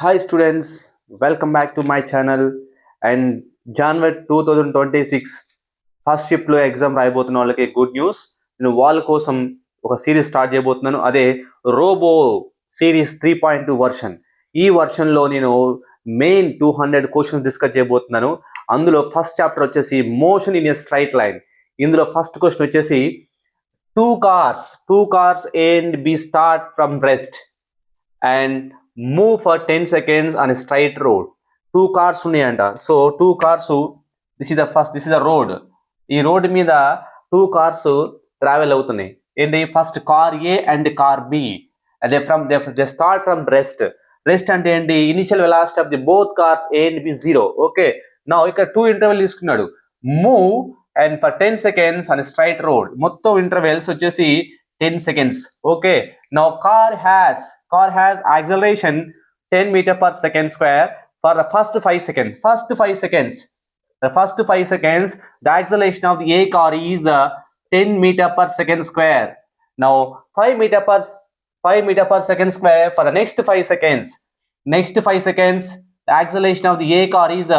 Hi students, welcome back to my channel. And January 2026 first షిఫ్ట్లో exam రాయబోతున్న వాళ్ళకి good news. నేను వాళ్ళ కోసం ఒక సిరీస్ స్టార్ట్ చేయబోతున్నాను. అదే రోబో సిరీస్ 3.2 వర్షన్. ఈ వర్షన్లో నేను మెయిన్ 200 క్వశ్చన్స్ డిస్కస్ చేయబోతున్నాను. అందులో ఫస్ట్ చాప్టర్ వచ్చేసి motion in a straight line. ఇందులో ఫస్ట్ క్వశ్చన్ వచ్చేసి two cars A and B start from rest and move for 10 seconds on a straight road. Two cars ఉన్నాయంట. So two cars, this is the road. ఈ road మీద two cars travel అవుతున్నాయి. ఏంటి, first car A and car B. అదే they start from rest అంటే ఏంటి, initial velocity of the both cars A and B 0. Okay, నా ఇక్కడ 2 interval తీసుకున్నాడు. Move and for 10 seconds on a straight road. మొత్తం intervals వచ్చేసి 10 seconds. Okay, now car has acceleration 10 meter per second square for the first 5 seconds. The first 5 seconds, the acceleration of the A car is 10 meter per second square. Now 5 meter per second square for the next 5 seconds. The acceleration of the A car is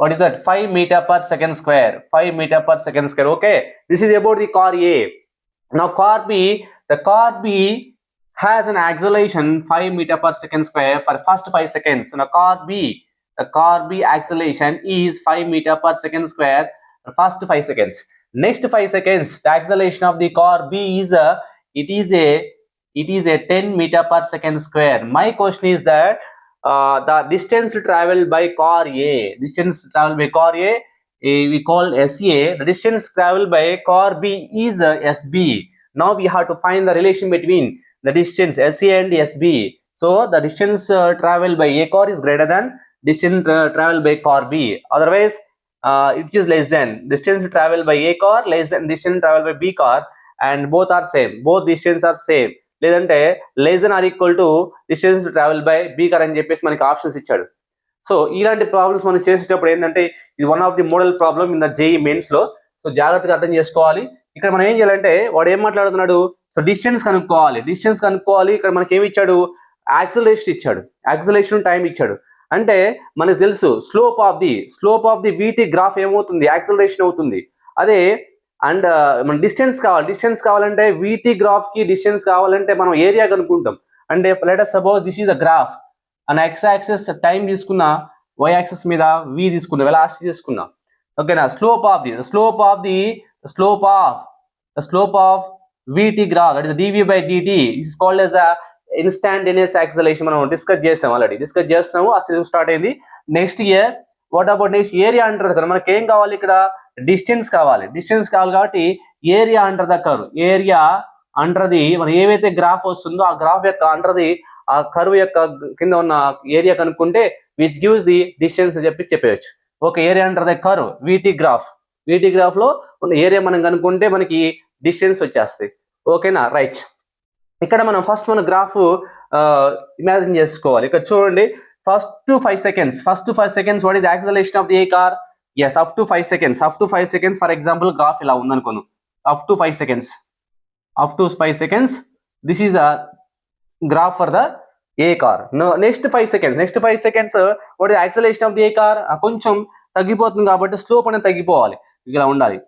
what is that? 5 meter per second square. 5 meter per second square. Okay, this is about the car A. Now the car B has an acceleration 5 meter per second square for the first 5 seconds. Now the car B acceleration is 5 meter per second square for the first 5 seconds. Next 5 seconds, the acceleration of the car B is it is a 10 meter per second square. My question is that the distance traveled by car A, we call SA. The distance traveled by car B is SB. Now we have to find the relation between the distance SA and SB. So the distance traveled by A car is greater than distance traveled by car B. Otherwise, it is less than distance traveled by A car less than distance traveled by B car, and both are same. Both distance are same. లేదంటే less than or equal to distance travel by B car అని చెప్పేసి మనకి options ఇచ్చాడు. So ఇలాంటి problems మనం చేసేటప్పుడు ఏంటంటే ఇది one of the model problem in the JEE mains లో. సో జాగ్రత్తగా అర్థం చేసుకోవాలి. ఇక్కడ మనం ఏం చేయాలంటే, వాడు ఏం మాట్లాడుతున్నాడు, సో డిస్టెన్స్ కనుక్కోవాలి. ఇక్కడ మనకి ఏమి ఇచ్చాడు, యాక్సిలరేషన్ టైం ఇచ్చాడు. అంటే మనకు తెలుసు స్లోప్ ఆఫ్ ది వీటి గ్రాఫ్ ఏమవుతుంది, యాక్సిలరేషన్ అవుతుంది. అదే అండ్ మన డిస్టెన్స్ కావాలంటే వీటి గ్రాఫ్ కి డిస్టెన్స్ కావాలంటే మనం ఏరియా కనుక్కుంటాం. అంటే let us suppose this is the graph. And X access time తీసుకున్నా, వై యాక్సెస్ మీద వి తీసుకున్నా, వెలాసిటీ తీసుకున్నా. ఓకేనా, స్లోప్ ఆఫ్ వీటి graph, that is dv by dt is called as a instantaneous acceleration. మనం డిస్కస్ చేస్తాము. ఆ సిరీస్ స్టార్ట్ అయింది. Next year what about next area అంటారు కదా. మనకి ఏం కావాలి, ఇక్కడ డిస్టెన్స్ కావాలి కాబట్టి area under the curve. Area under the మనం ఏవైతే గ్రాఫ్ వస్తుందో ఆ గ్రాఫ్ యొక్క అండర్ ది ఆ కర్వ్ యొక్క కింద ఉన్న ఏరియా కనుక్కుంటే విచ్ గివ్స్ ది డిస్టెన్స్ అని చెప్పేయచ్చు. Okay, area under the curve వీటి గ్రాఫ్ లో ఉన్న ఏరియా మనం కనుక్కుంటే మనకి డిస్టెన్స్ వచ్చేస్తాయి. ఓకేనా, రైట్. ఇక్కడ మనం ఫస్ట్ మన గ్రాఫ్ ఇమాజిన్ చేసుకోవాలి. ఇక్కడ చూడండి, first to 5 seconds what is the acceleration of the A car. yes, up to 5 seconds. For example, graph ఇలా ఉందనుకోను, up to 5 seconds this is a graph for the A car. No, next 5 seconds what is the acceleration of the A car. కొంచెం తగ్గిపోతుంది కాబట్టి slope అనేది ఇలా ఉండాలి,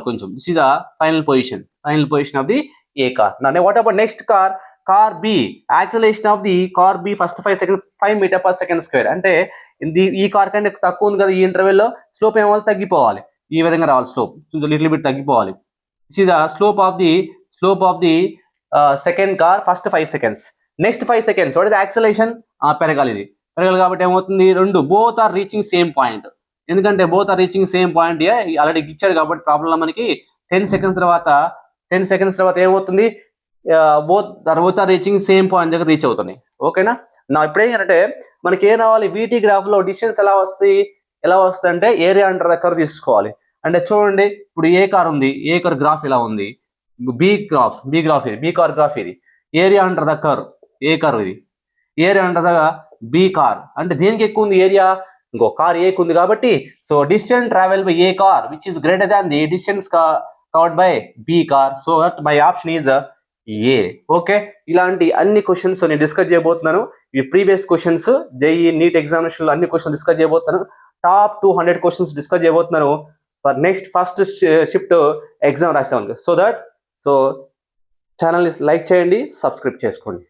కొంచెం. this is the final position of the A car. Now what about next car B? Acceleration of the car B first 5 seconds 5 meter per second square. అంటే ఈ car కంటే తక్కువ ఉంది కదా, ఈ ఇంటర్వెల్ లో స్లోప్ ఏమవాలి, తగ్గిపోవాలి. ఈ విధంగా రావాలి, స్లోప్ లిటిల్ బిట్ తగ్గిపోవాలి. This is the slope of the second car first 5 seconds. Next 5 seconds what is acceleration, పెరగాలి కాబట్టి ఏమవుతుంది, రెండు both are reaching same point. ఎందుకంటే both are reaching same point already ఇచ్చాడు కాబట్టి ప్రాబ్లం మనకి 10 seconds తర్వాత ఏమవుతుంది, both are reaching same point దగ్గర రీచ్ అవుతుంది. ఓకేనా, నా ఇప్పుడు ఏంటంటే మనకి ఏం రావాలి, వీటి గ్రాఫ్ లో డిస్టెన్స్ ఎలా వస్తాయి అంటే ఏరియా అండర్ ద కర్వ్ తీసుకోవాలి. అంటే చూడండి, ఇప్పుడు ఏ కార్ ఉంది, ఏ కార్ గ్రాఫ్ ఇలా ఉంది, బి కార్ గ్రాఫ్ ఇది. Area under the curve A car ఇది, area under the B car. అంటే దేనికి ఎక్కువ ఉంది ఏరియా, ఇంకో కార్ ఏకు ఉంది కాబట్టి. So distance travel by A car which is greater than the distance covered by B car. So my option is A. Okay, ఇలాంటి అన్ని క్వశ్చన్స్ నేను డిస్కస్ చేయబోతున్నాను. ఈ previous questions JEE NEET examination లో అన్ని క్వశ్చన్స్ డిస్కస్ చేయబోతున్నాను. Top 200 questions discuss చేయబోతున్నాను for next first shift exam రాసేవానికి. సో ఛానల్ని లైక్ చేయండి, సబ్స్క్రైబ్ చేసుకోండి.